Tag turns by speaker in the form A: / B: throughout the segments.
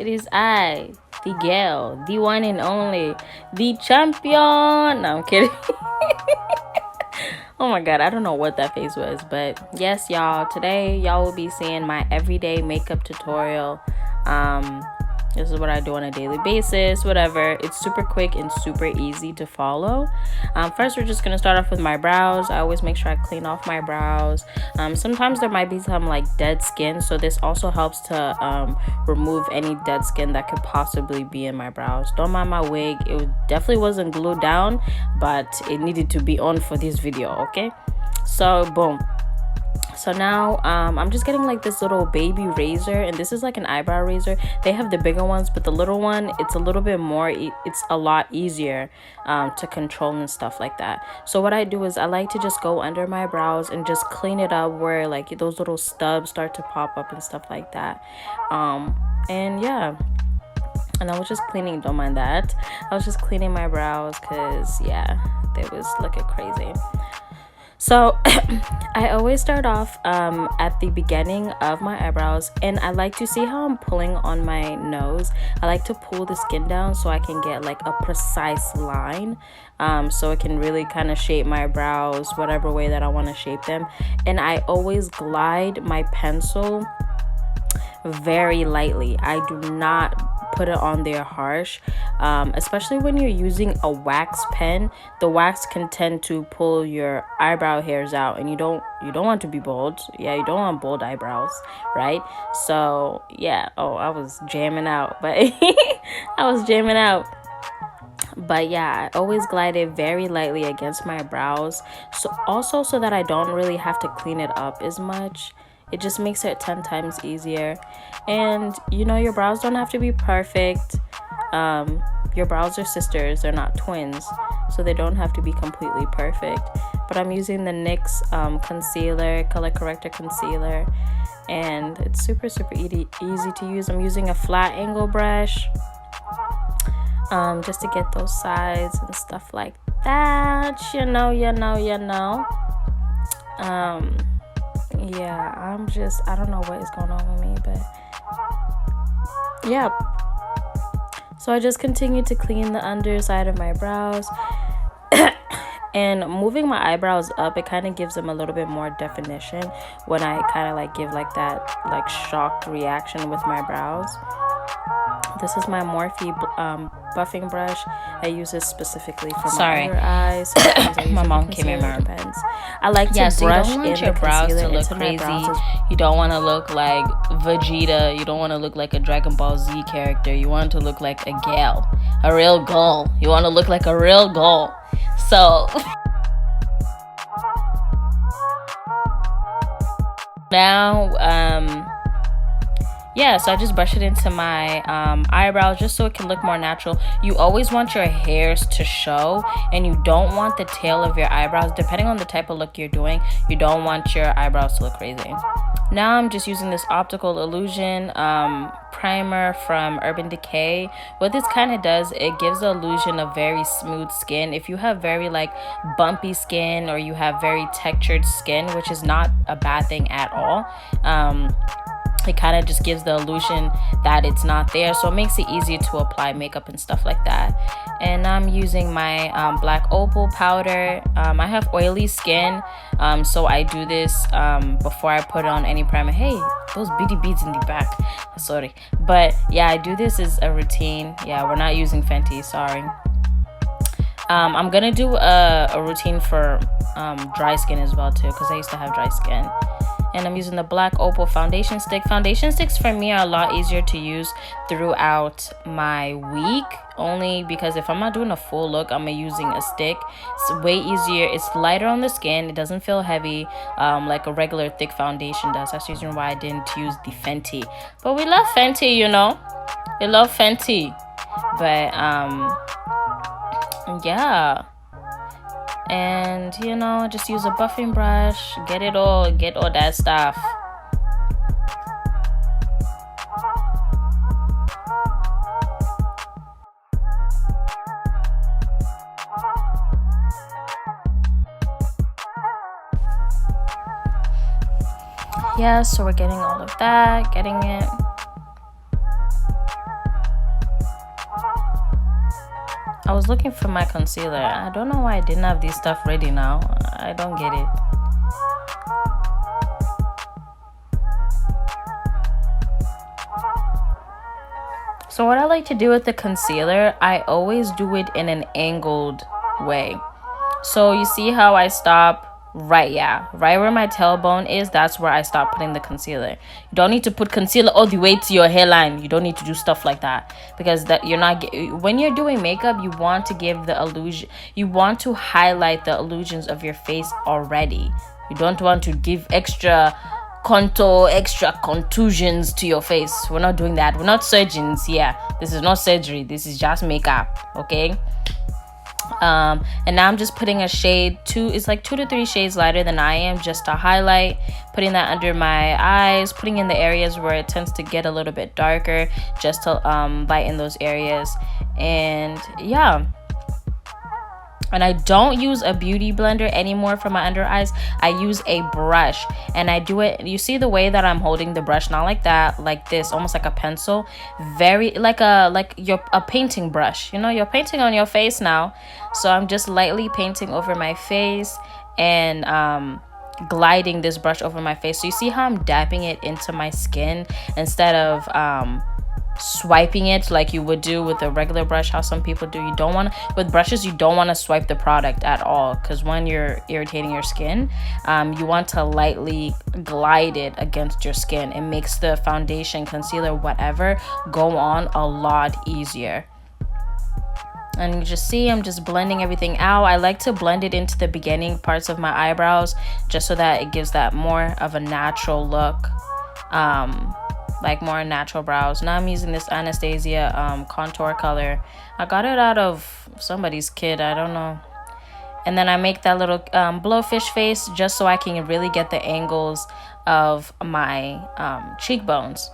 A: It is I, the girl, the one and only, the champion. No, I'm kidding. Oh my god, I don't know what that face was, but yes, y'all, today y'all will be seeing my everyday makeup tutorial. This is what I do on a daily basis, whatever. It's super quick and super easy to follow. First, we're just gonna start off with my brows. I always make sure I clean off my brows. Sometimes there might be some like dead skin, so this also helps to remove any dead skin that could possibly be in my brows. Don't mind my wig, it definitely wasn't glued down, but it needed to be on for this video. Okay, so boom. So now I'm just getting like this little baby razor, and this is like an eyebrow razor. They have the bigger ones, but the little one, it's a little bit more, it's a lot easier to control and stuff like that. So what I do is I like to just go under my brows and just clean it up where like those little stubs start to pop up and stuff like that. And yeah, and I was just cleaning, don't mind that, I was just cleaning my brows because yeah, they was looking crazy. So I always start off at the beginning of my eyebrows, and I like to see how I'm pulling on my nose. I like to pull the skin down so I can get like a precise line, so it can really kind of shape my brows whatever way that I want to shape them. And I always glide my pencil very lightly. I do not put it on there harsh, especially when you're using a wax pen. The wax can tend to pull your eyebrow hairs out, and you don't want to be bald. Yeah, you don't want bold eyebrows, right? So yeah. Oh, I was jamming out, but but yeah, I always glide it very lightly against my brows, so also so that I don't really have to clean it up as much. It just makes it 10 times easier. And you know, your brows don't have to be perfect. Your brows are sisters, they're not twins, so they don't have to be completely perfect. But I'm using the NYX concealer, color corrector concealer, and it's super easy to use. I'm using a flat angle brush just to get those sides and stuff like that. You know. Yeah, I don't know what is going on with me, but yeah. So I just continue to clean the underside of my brows. And moving my eyebrows up, it kind of gives them a little bit more definition when I kind of like give like that like shocked reaction with my brows. This is my Morphe buffing brush. I use this specifically for my under eyes. My mom came in my pens. I like to brush in the concealer into my brows.
B: You don't want to look like Vegeta. You don't want to look like a Dragon Ball Z character. You want to look like a gal, a real girl. You want to look like a real girl. So now yeah, so I just brush it into my eyebrows just so it can look more natural. You always want your hairs to show, and you don't want the tail of your eyebrows, depending on the type of look you're doing, you don't want your eyebrows to look crazy. Now I'm just using this optical illusion primer from Urban Decay. What this kind of does, it gives the illusion of very smooth skin. If you have very like bumpy skin, or you have very textured skin, which is not a bad thing at all, it kind of just gives the illusion that it's not there, so it makes it easier to apply makeup and stuff like that. And I'm using my black opal powder. I have oily skin, so I do this before I put on any primer. Hey, those beady beads in the back, sorry, but yeah, I do this as a routine. Yeah, we're not using Fenty, sorry. I'm gonna do a routine for dry skin as well too, because I used to have dry skin. And I'm using the black opal foundation stick. Foundation sticks for me are a lot easier to use throughout my week, only because if I'm not doing a full look, I'm using a stick. It's way easier, it's lighter on the skin, it doesn't feel heavy like a regular thick foundation does. That's the reason why I didn't use the Fenty, but we love Fenty, you know, we love Fenty. But yeah, and you know, just use a buffing brush, get all that stuff. Yeah, so we're getting all of that, getting it. I was looking for my concealer. I don't know why I didn't have this stuff ready now. I don't get it. So what I like to do with the concealer, I always do it in an angled way. So you see how I stop right where my tailbone is, that's where I stop putting the concealer. You don't need to put concealer all the way to your hairline. You don't need to do stuff like that, because that you're not when you're doing makeup, you want to give the illusion, you want to highlight the illusions of your face already. You don't want to give extra contour, extra contusions to your face. We're not doing that. We're not surgeons here. This is not surgery. This is just makeup, okay? And now I'm just putting a shade, it's like 2 to 3 shades lighter than I am, just to highlight, putting that under my eyes, putting in the areas where it tends to get a little bit darker, just to lighten those areas. And yeah, and I don't use a beauty blender anymore for my under eyes. I use a brush, and I do it, you see the way that I'm holding the brush, not like that, like this, almost like a pencil, very like a painting brush. You know, you're painting on your face now, so I'm just lightly painting over my face and gliding this brush over my face. So you see how I'm dabbing it into my skin instead of swiping it like you would do with a regular brush, how some people do. You don't want to, with brushes, you don't want to swipe the product at all, because when you're irritating your skin, you want to lightly glide it against your skin. It makes the foundation, concealer, whatever, go on a lot easier. And you just see I'm just blending everything out. I like to blend it into the beginning parts of my eyebrows, just so that it gives that more of a natural look, like more natural brows. Now I'm using this Anastasia contour color. I got it out of somebody's kit, I don't know. And then I make that little blowfish face, just so I can really get the angles of my cheekbones.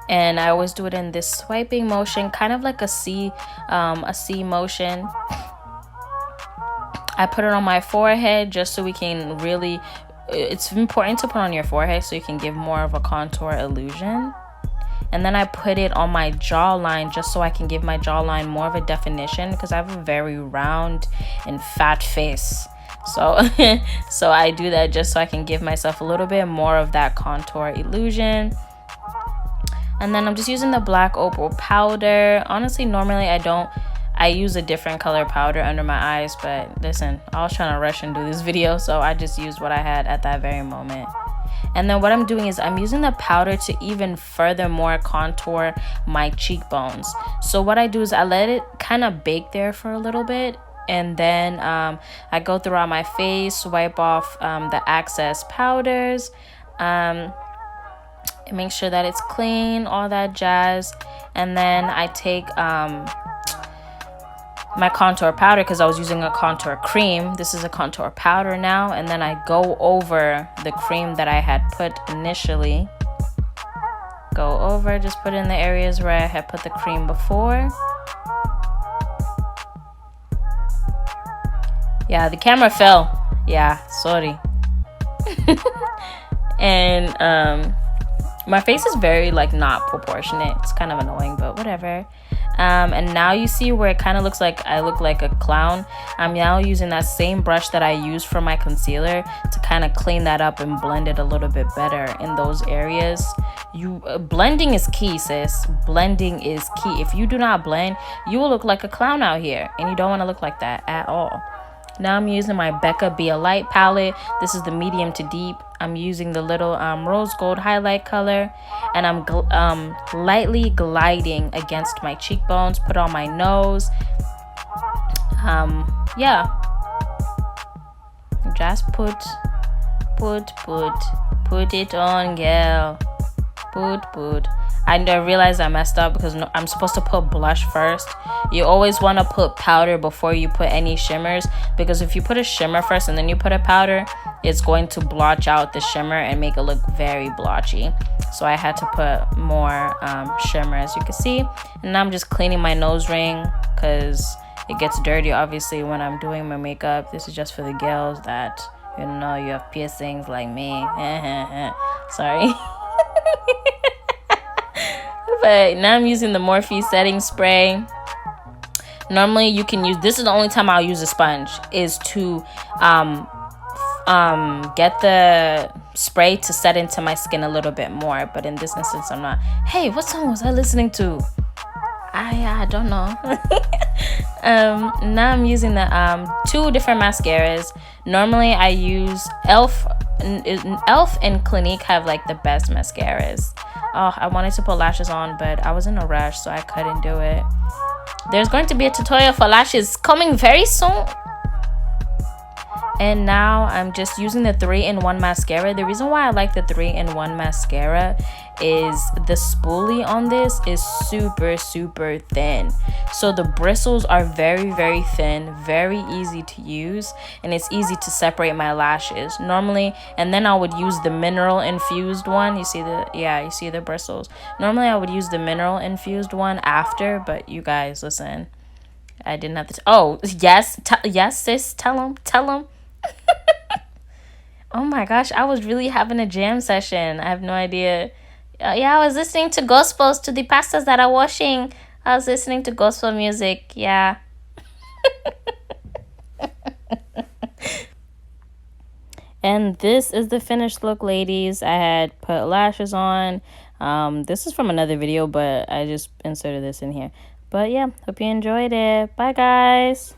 B: And I always do it in this swiping motion, kind of like a C motion. I put it on my forehead just so we can really, it's important to put on your forehead so you can give more of a contour illusion. And then I put it on my jawline just so I can give my jawline more of a definition, because I have a very round and fat face. So so I do that just so I can give myself a little bit more of that contour illusion. And then I'm just using the black opal powder. Honestly, normally I use a different color powder under my eyes, but listen, I was trying to rush and do this video, so I just used what I had at that very moment. And then what I'm doing is I'm using the powder to even furthermore contour my cheekbones. So what I do is I let it kind of bake there for a little bit, and then I go throughout my face, wipe off the excess powders, and make sure that it's clean, all that jazz. And then I take my contour powder, because I was using a contour cream. This is a contour powder now, and then I go over the cream that I had put initially. Go over, just put in the areas where I had put the cream before. Yeah, the camera fell. Yeah, sorry. And my face is very like not proportionate. It's kind of annoying, but whatever. And now you see where it kind of looks like I look like a clown. I'm now using that same brush that I used for my concealer to kind of clean that up and blend it a little bit better in those areas. Blending is key, sis. Blending is key. If you do not blend, you will look like a clown out here, and you don't want to look like that at all. Now I'm using my Becca Be a Light palette. This is the medium to deep. I'm using the little rose gold highlight color, and I'm lightly gliding against my cheekbones, put on my nose. Yeah, just put it on, girl. Put. I realized I messed up, because I'm supposed to put blush first. You always want to put powder before you put any shimmers, because if you put a shimmer first and then you put a powder, it's going to blotch out the shimmer and make it look very blotchy. So I had to put more shimmer, as you can see. And now I'm just cleaning my nose ring, because it gets dirty obviously when I'm doing my makeup. This is just for the girls that, you know, you have piercings like me. Sorry. But now I'm using the Morphe setting spray Normally you can use, this is the only time I'll use a sponge, is to get the spray to set into my skin a little bit more. But in this instance, I'm not. Hey, what song was I listening to? I don't know. Now I'm using the two different mascaras. Normally I use Elf and Clinique have like the best mascaras. Oh, I wanted to put lashes on, but I was in a rush, so I couldn't do it. There's going to be a tutorial for lashes coming very soon. And now I'm just using the 3-in-1 mascara. The reason why I like the 3-in-1 mascara is the spoolie on this is super thin, so the bristles are very thin, very easy to use, and it's easy to separate my lashes normally. And then I would use the mineral infused one. You see the bristles. Normally I would use the mineral infused one after, but you guys listen, I didn't have to oh yes, yes sis, tell them. Oh my gosh, I was really having a jam session. I have no idea. Yeah, I was listening to gospels to the pastors that are washing. I was listening to gospel music. Yeah. And this is the finished look, ladies. I had put lashes on. This is from another video, but I just inserted this in here. But yeah, hope you enjoyed it. Bye, guys.